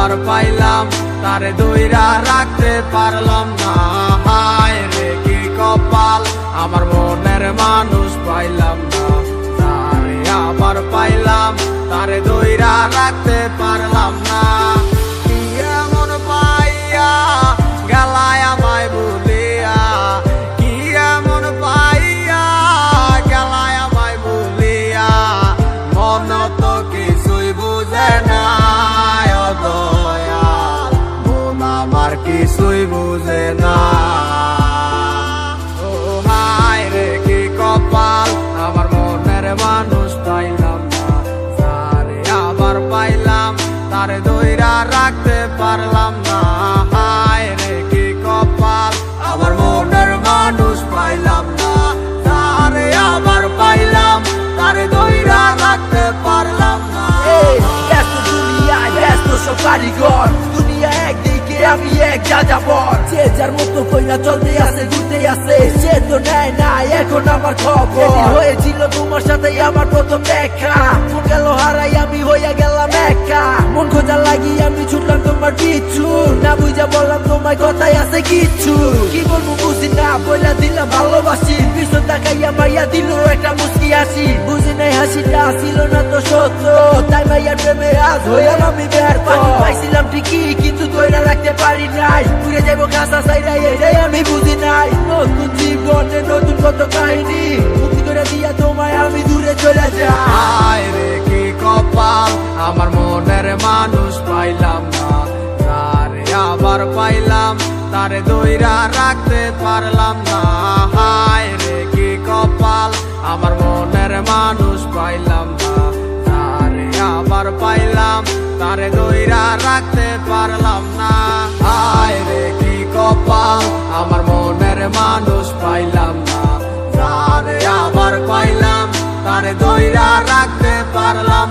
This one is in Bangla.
আবার পাইলাম তারে দইরা রাখতে পারলাম না। হায় রে কি কপাল, আমার মনের মানুষ পাইলাম না। তারে আবার পাইলাম তারে দইরা রাখতে পারলাম না। কি এমন পাইয়া গেলায় আমায় ভুলিয়া, কি এমন পাইয়া গেলায় আমায় ভুলিয়া, মন তো কিছুই বুঝে না ও দয়াল, মন আমার কিছুই বুঝে না। ও হায় রে কি কপাল, আমার মনের মানুষ পাইলাম না। তারে আবার পাইলাম তারে দইরা রাখতে পারলাম না। হায় রে কি কপাল, আমার মনের মানুষ পাইলাম না। তারে আবার পাইলাম তারে দইরা রাখতে পারলাম না। ব্যস্ত দুনিয়ায় ব্যস্ত সব কারিগর, দুনিয়া একদিকে আমি এক যাযাবর। যে যার মতো কইরা চলতে আছে ঘুরতে আছে, সে তো নেয় না এখন আমার খবর। হয়েছিল তোমার সাথে আমার প্রথম দেখা, মন গেল হারাই আমি হইয়া গেলাম একা। মন খোঁজা লাগি আমি ছুটলাম তোমার পিছু, না বুঝা বললাম তোমার কথাই আছে কিচ্ছু। কি বলবো বুঝি না বইলা দিলাম ভালোবাসি, পিছন তাকাইয়া মাইয়া দিল একটা মুস্কি হাসি। বুঝি নাই হাসিটা ছিল না তো সত্য, তাই মাইয়ার প্রেমে আজ হইলাম আমি ব্যর্থ। পাইছিলাম ঠিকই কিন্তু ধইরা রাখতে পারি নাই, ঘুরে যাবো কাঁচা সাইরা এটাই আমি বুঝি নাই। নতুন জীবনে নতুন কত কাহিনী, মুক্তি করে দিয়া তোমায় আমি দূরে চলে যাই। হায় রে কি কপাল, আমার মনের মানুষ পাইলাম না। তারে আবার পাইলাম তারে দইরা রাখতে পারলাম না। হায় রে কি কপাল, আমার মনের মানুষ পাইলাম না। তারে আবার পাইলাম তারে দইরা রাখতে পারলাম না। হায় রে কি কপাল, আমার মনের মানুষ পাইলাম না। তারে আবার পাইলাম তারে দইরা রাখতে পারলাম